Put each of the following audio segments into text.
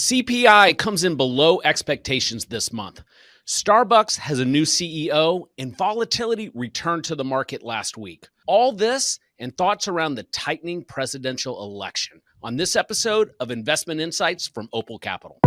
CPI comes in below expectations this month. Starbucks has a new CEO, and volatility returned to the market last week. All this and thoughts around the tightening presidential election on this episode of Investment Insights from Opal Capital.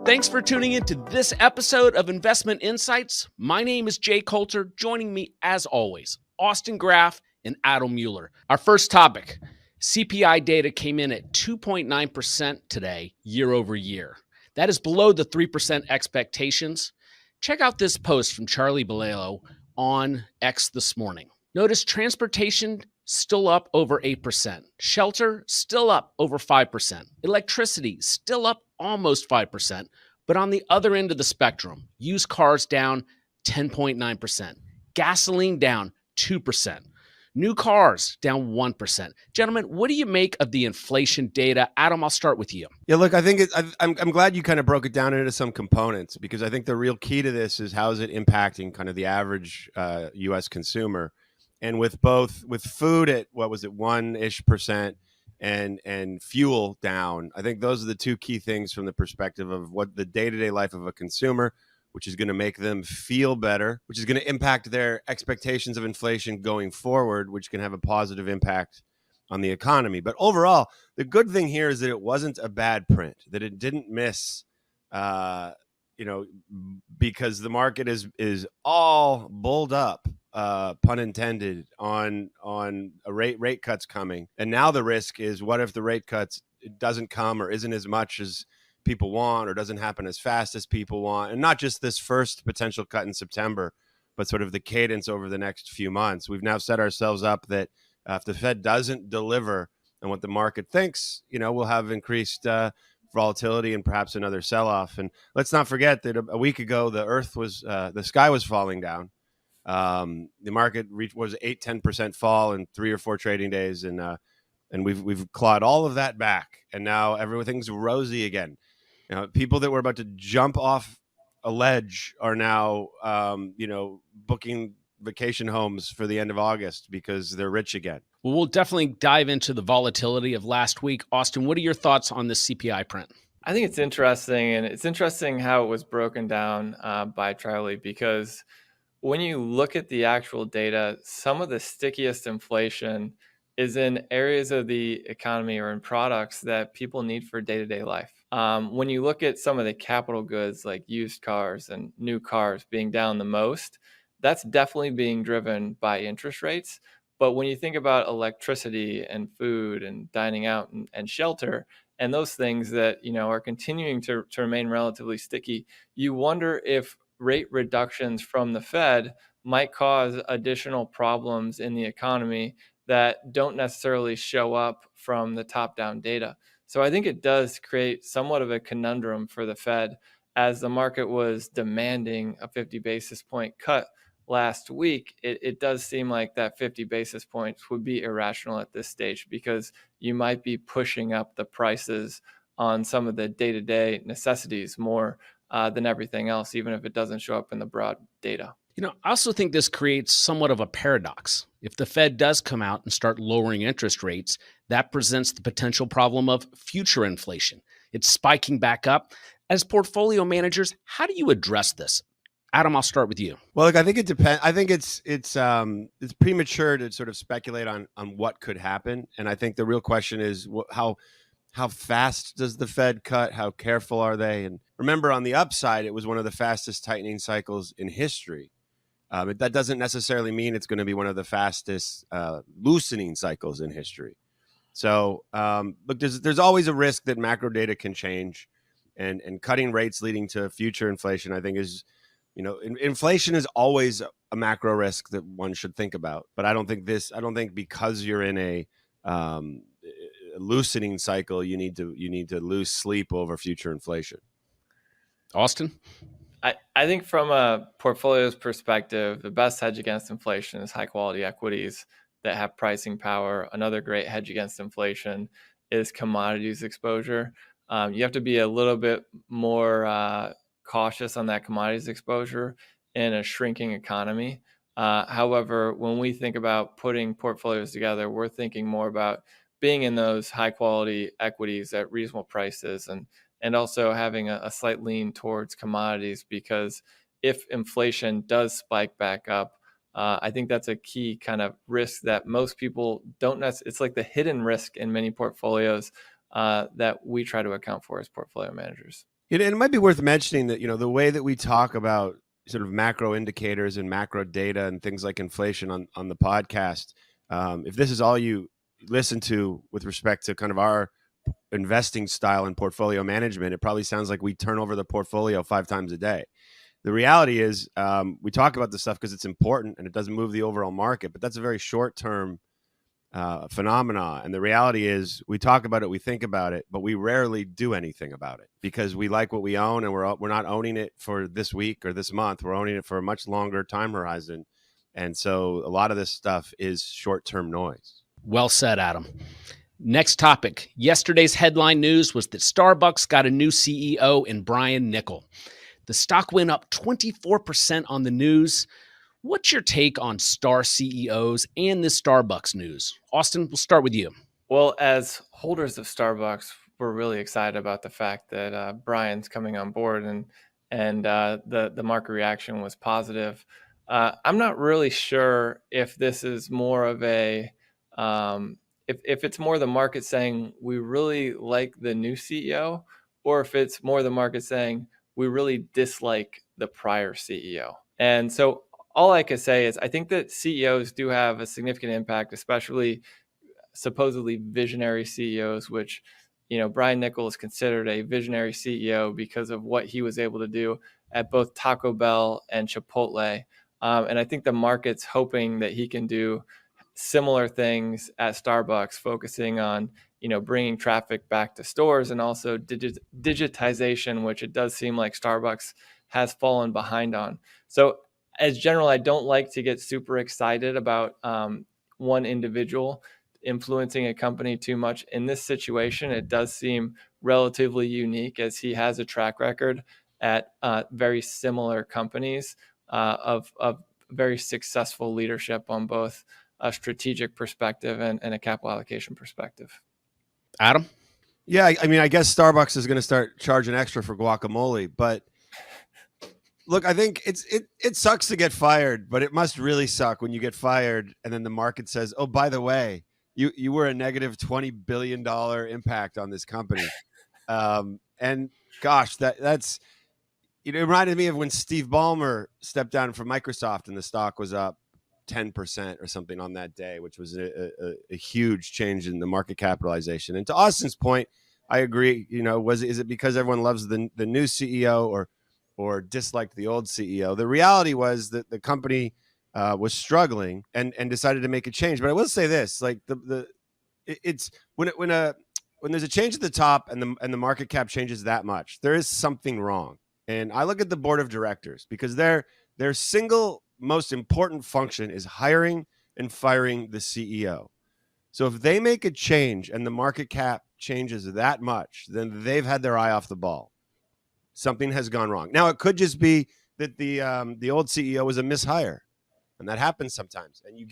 Thanks for tuning in to this episode of Investment Insights. My name is Jay Coulter. Joining me, as always, Austin Graff and Adam Muller. Our first topic, CPI data came in at 2.9% today, year over year. That is below the 3% expectations. Check out this post from Charlie Bilello on X this morning. Notice transportation still up over 8%. Shelter still up over 5%. Electricity still up almost 5%. But on the other end of the spectrum, used cars down 10.9%. Gasoline down 2%. New cars down 1%. Gentlemen, what do you make of the inflation data? Adam, I'll start with you. Yeah, look, I think I'm glad you kind of broke it down into some components, because I think the real key to this is how is it impacting kind of the average U.S. consumer. And with food at, what was it, 1-ish% and fuel down, I think those are the two key things from the perspective of what the day-to-day life of a consumer, which is going to make them feel better, which is going to impact their expectations of inflation going forward, which can have a positive impact on the economy. But overall, the good thing here is that it wasn't a bad print, that it didn't miss, because the market is all bulled up, pun intended, on a rate cuts coming. And now the risk is, what if the rate cuts, it doesn't come or isn't as much as people want, or doesn't happen as fast as people want? And not just this first potential cut in September, but sort of the cadence over the next few months. We've now set ourselves up that if the Fed doesn't deliver on what the market thinks, we'll have increased volatility and perhaps another sell-off. And let's not forget that a week ago, the sky was falling down. The market was 8-10% fall in 3 or 4 trading days, and we've clawed all of that back, and now everything's rosy again. People that were about to jump off a ledge are now, booking vacation homes for the end of August because they're rich again. Well, we'll definitely dive into the volatility of last week. Austin, what are your thoughts on this CPI print? I think it's interesting, and it's interesting how it was broken down by Charlie, because when you look at the actual data, some of the stickiest inflation is in areas of the economy or in products that people need for day-to-day life. When you look at some of the capital goods like used cars and new cars being down the most, that's definitely being driven by interest rates. But when you think about electricity and food and dining out and shelter and those things that are continuing to remain relatively sticky, you wonder if rate reductions from the Fed might cause additional problems in the economy that don't necessarily show up from the top-down data. So I think it does create somewhat of a conundrum for the Fed, as the market was demanding a 50 basis point cut last week. It does seem like that 50 basis points would be irrational at this stage, because you might be pushing up the prices on some of the day-to-day necessities more than everything else, even if it doesn't show up in the broad data. I also think this creates somewhat of a paradox. If the Fed does come out and start lowering interest rates, that presents the potential problem of future inflation. It's spiking back up. As portfolio managers, how do you address this? Adam, I'll start with you. Well, look, I think it depends. I think it's premature to sort of speculate on what could happen. And I think the real question is how fast does the Fed cut? How careful are they? And remember, on the upside, it was one of the fastest tightening cycles in history. That doesn't necessarily mean it's going to be one of the fastest loosening cycles in history. So, look, there's always a risk that macro data can change, and cutting rates leading to future inflation, I think, is, inflation is always a macro risk that one should think about. But I don't think because you're in a loosening cycle, you need to lose sleep over future inflation. Austin? I think from a portfolio's perspective, the best hedge against inflation is high quality equities that have pricing power. Another great hedge against inflation is commodities exposure. You have to be a little bit more cautious on that commodities exposure in a shrinking economy. However, when we think about putting portfolios together, we're thinking more about being in those high quality equities at reasonable prices, and also having a slight lean towards commodities, because if inflation does spike back up, I think that's a key kind of risk that most people don't necessarily. It's like the hidden risk in many portfolios that we try to account for as portfolio managers. It might be worth mentioning that, the way that we talk about sort of macro indicators and macro data and things like inflation on the podcast, if this is all you listen to with respect to kind of our investing style and portfolio management, it probably sounds like we turn over the portfolio 5 times a day. The reality is we talk about this stuff because it's important and it doesn't move the overall market, but that's a very short-term phenomena. And the reality is we talk about it, we think about it, but we rarely do anything about it because we like what we own, and we're not owning it for this week or this month. We're owning it for a much longer time horizon. And so a lot of this stuff is short-term noise. Well said, Adam. Next topic. Yesterday's headline news was that Starbucks got a new CEO in Brian Niccol. The stock went up 24% on the news. What's your take on star CEOs and this Starbucks news? Austin, we'll start with you. Well, as holders of Starbucks, we're really excited about the fact that Brian's coming on board, and the market reaction was positive. I'm not really sure if this is more of a if it's more the market saying we really like the new CEO, or if it's more the market saying we really dislike the prior CEO. And so all I could say is I think that CEOs do have a significant impact, especially supposedly visionary CEOs, which, Brian Niccol is considered a visionary CEO because of what he was able to do at both Taco Bell and Chipotle. And I think the market's hoping that he can do similar things at Starbucks, focusing on, bringing traffic back to stores, and also digitization, which it does seem like Starbucks has fallen behind on. So as general, I don't like to get super excited about one individual influencing a company too much. In this situation, it does seem relatively unique, as he has a track record at very similar companies of very successful leadership on both a strategic perspective and a capital allocation perspective. Adam? Yeah, I mean, I guess Starbucks is going to start charging extra for guacamole, but look, I think it sucks to get fired, but it must really suck when you get fired and then the market says, "Oh, by the way, you were a negative $20 billion impact on this company." And gosh, that's it reminded me of when Steve Ballmer stepped down from Microsoft and the stock was up 10% or something on that day, which was a huge change in the market capitalization. And to Austin's point, I agree. Is it because everyone loves the new CEO or disliked the old CEO? The reality was that the company was struggling and decided to make a change. But I will say this: like it's when there's a change at the top and the market cap changes that much, there is something wrong. And I look at the board of directors because their single most important function is hiring and firing the CEO. So if they make a change and the market cap changes that much, then they've had their eye off the ball. Something has gone wrong. Now, it could just be that the old CEO was a mishire, and that happens sometimes. And you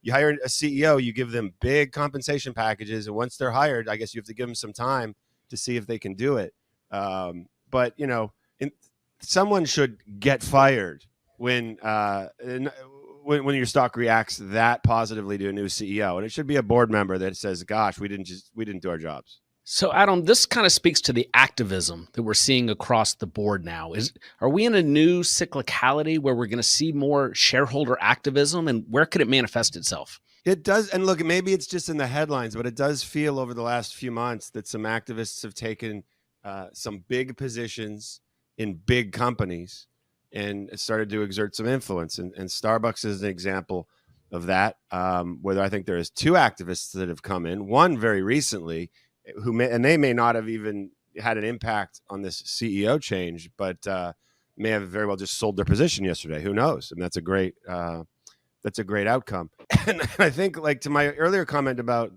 hire a CEO, you give them big compensation packages, and once they're hired, I guess you have to give them some time to see if they can do it. But someone should get fired when your stock reacts that positively to a new CEO, and it should be a board member that says, "Gosh, we didn't do our jobs." So, Adam, this kind of speaks to the activism that we're seeing across the board now. Are we in a new cyclicality where we're going to see more shareholder activism, and where could it manifest itself? It does, and look, maybe it's just in the headlines, but it does feel over the last few months that some activists have taken some big positions in big companies and started to exert some influence. And Starbucks is an example of that, where I think there is 2 activists that have come in, one very recently, they may not have even had an impact on this CEO change, but may have very well just sold their position yesterday. Who knows? And that's a great outcome. And I think, like to my earlier comment about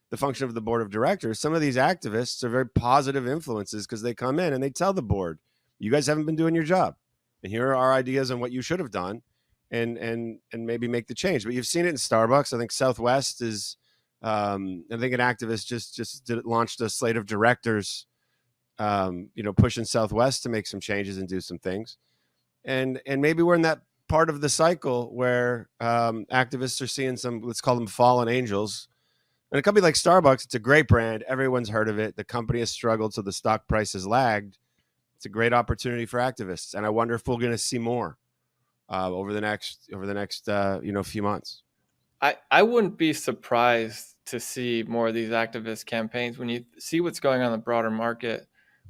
the function of the board of directors, some of these activists are very positive influences because they come in and they tell the board, "You guys haven't been doing your job, and here are our ideas on what you should have done." and maybe make the change. But you've seen it in Starbucks. I think Southwest is. I think an activist just launched a slate of directors, pushing Southwest to make some changes and do some things. And maybe we're in that part of the cycle where activists are seeing some, let's call them fallen angels. And a company like Starbucks, it's a great brand. Everyone's heard of it. The company has struggled, so the stock price has lagged. It's a great opportunity for activists, and I wonder if we're going to see more over the next few months. I wouldn't be surprised to see more of these activist campaigns when you see what's going on in the broader market,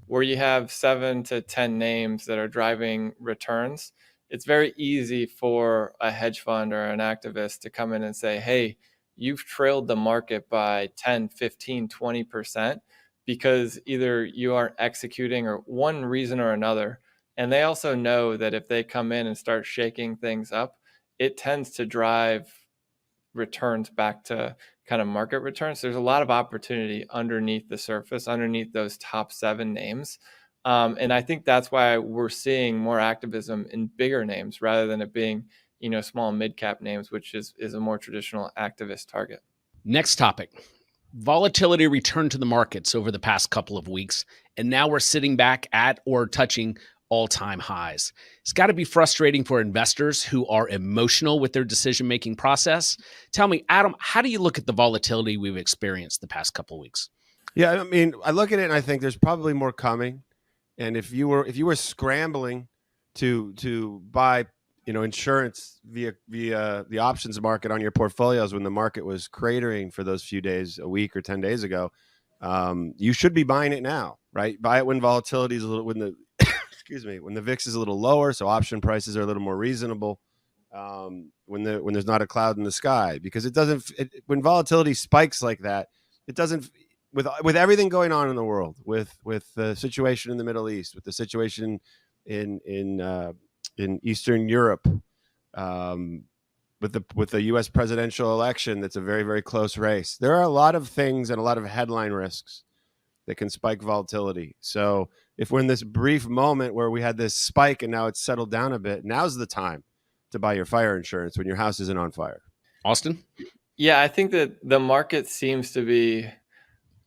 where you have 7 to 10 names that are driving returns. It's very easy for a hedge fund or an activist to come in and say, hey, you've trailed the market by 10, 15, 20% because either you aren't executing or one reason or another. And they also know that if they come in and start shaking things up, it tends to drive returns back to kind of market returns. There's a lot of opportunity underneath the surface, underneath those top 7 names. And I think that's why we're seeing more activism in bigger names rather than it being, small and mid-cap names, which is a more traditional activist target. Next topic. Volatility returned to the markets over the past couple of weeks, and now we're sitting back at or touching all-time highs. It's got to be frustrating for investors who are emotional with their decision-making process. Tell me, Adam, how do you look at the volatility we've experienced the past couple of weeks? Yeah, I mean, I look at it and I think there's probably more coming. And if you were scrambling to buy, insurance via the options market on your portfolios when the market was cratering for those few days, a week or 10 days ago, you should be buying it now, right? Buy it when volatility is when the when the VIX is a little lower, so option prices are a little more reasonable. When there's not a cloud in the sky, because when volatility spikes like that, it doesn't. With everything going on in the world, with the situation in the Middle East, with the situation in Eastern Europe, with the U.S. presidential election, that's a very, very close race. There are a lot of things and a lot of headline risks that can spike volatility. So if we're in this brief moment where we had this spike and now it's settled down a bit, now's the time to buy your fire insurance when your house isn't on fire. Austin? Yeah, I think that the market seems to be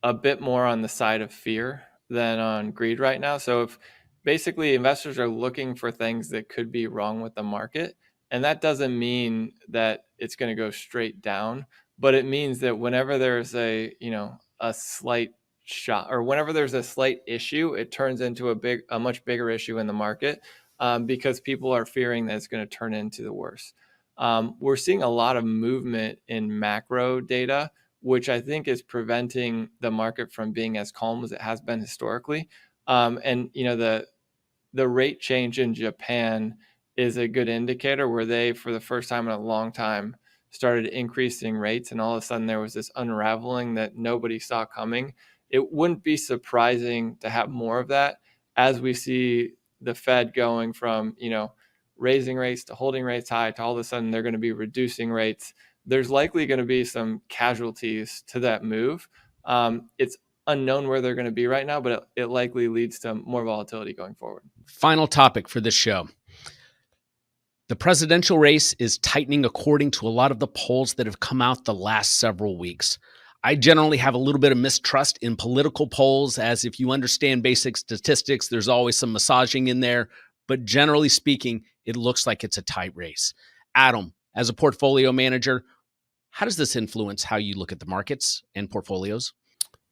a bit more on the side of fear than on greed right now. So if basically investors are looking for things that could be wrong with the market, and that doesn't mean that it's going to go straight down, but it means that whenever there's a slight shot, or whenever there's a slight issue, it turns into a much bigger issue in the market, because people are fearing that it's going to turn into the worst. We're seeing a lot of movement in macro data, which I think is preventing the market from being as calm as it has been historically. And the rate change in Japan is a good indicator, where they, for the first time in a long time, started increasing rates, and all of a sudden there was this unraveling that nobody saw coming. It wouldn't be surprising to have more of that as we see the Fed going from, raising rates to holding rates high to all of a sudden they're going to be reducing rates. There's likely going to be some casualties to that move. It's unknown where they're going to be right now, but it likely leads to more volatility going forward. Final topic for this show. The presidential race is tightening according to a lot of the polls that have come out the last several weeks. I generally have a little bit of mistrust in political polls, as if you understand basic statistics, there's always some massaging in there. But generally speaking, it looks like it's a tight race. Adam, as a portfolio manager, how does this influence how you look at the markets and portfolios?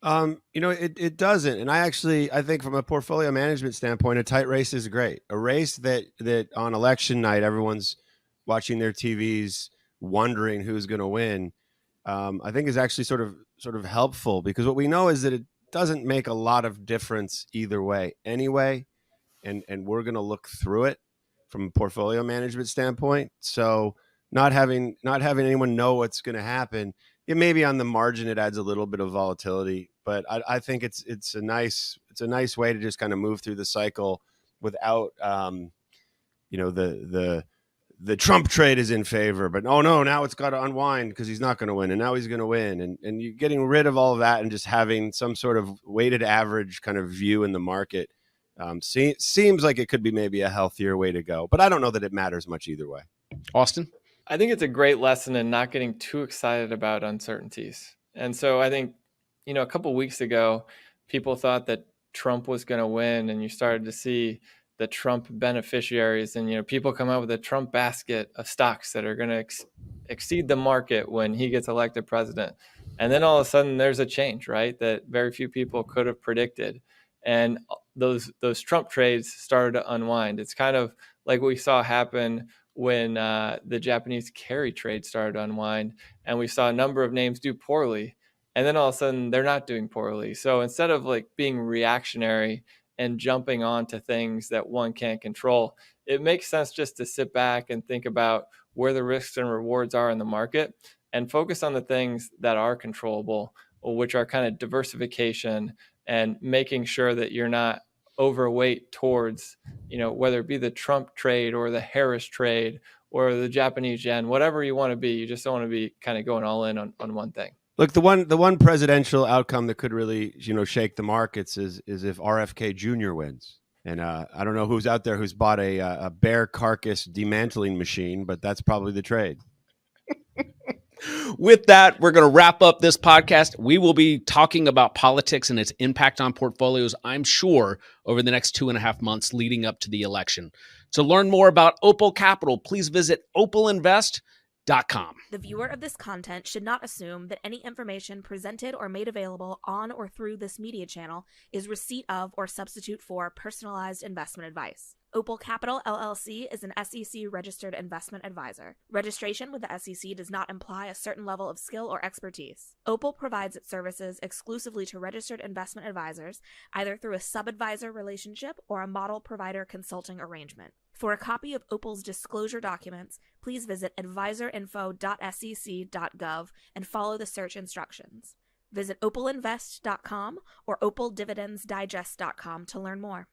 It doesn't. And I think from a portfolio management standpoint, a tight race is great. A race that on election night, everyone's watching their TVs, wondering who's going to win, I think is actually sort of helpful, because what we know is that it doesn't make a lot of difference either way anyway. And we're going to look through it from a portfolio management standpoint. So not having anyone know what's going to happen, it may be on the margin, it adds a little bit of volatility, but I think it's a nice way to just kind of move through the cycle without the Trump trade is in favor, but oh no, now it's got to unwind because he's not going to win, and now he's going to win, and you're getting rid of all of that and just having some sort of weighted average kind of view in the market. Seems like it could be maybe a healthier way to go, but I don't know that it matters much either way. Austin? I think it's a great lesson in not getting too excited about uncertainties. And so I think, a couple of weeks ago, people thought that Trump was going to win, and you started to see the Trump beneficiaries, and people come out with a Trump basket of stocks that are going to exceed the market when he gets elected president. And then all of a sudden there's a change, right, that very few people could have predicted. And those Trump trades started to unwind. It's kind of like what we saw happen when the Japanese carry trade started to unwind, and we saw a number of names do poorly, and then all of a sudden they're not doing poorly. So instead of like being reactionary and jumping onto things that one can't control, it makes sense just to sit back and think about where the risks and rewards are in the market and focus on the things that are controllable, which are kind of diversification and making sure that you're not overweight towards, whether it be the Trump trade or the Harris trade or the Japanese yen, whatever you want to be. You just don't want to be kind of going all in on one thing. Look, the one presidential outcome that could really, shake the markets is if RFK Jr. wins. And I don't know who's out there who's bought a bear carcass demantling machine, but that's probably the trade. With that, we're going to wrap up this podcast. We will be talking about politics and its impact on portfolios, I'm sure, over the next 2.5 months leading up to the election. To learn more about Opal Capital, please visit opalinvest.com. The viewer of this content should not assume that any information presented or made available on or through this media channel is receipt of or substitute for personalized investment advice. Opal Capital, LLC is an SEC-registered investment advisor. Registration with the SEC does not imply a certain level of skill or expertise. Opal provides its services exclusively to registered investment advisors, either through a sub-advisor relationship or a model provider consulting arrangement. For a copy of Opal's disclosure documents, please visit advisorinfo.sec.gov and follow the search instructions. Visit opalinvest.com or opaldividendsdigest.com to learn more.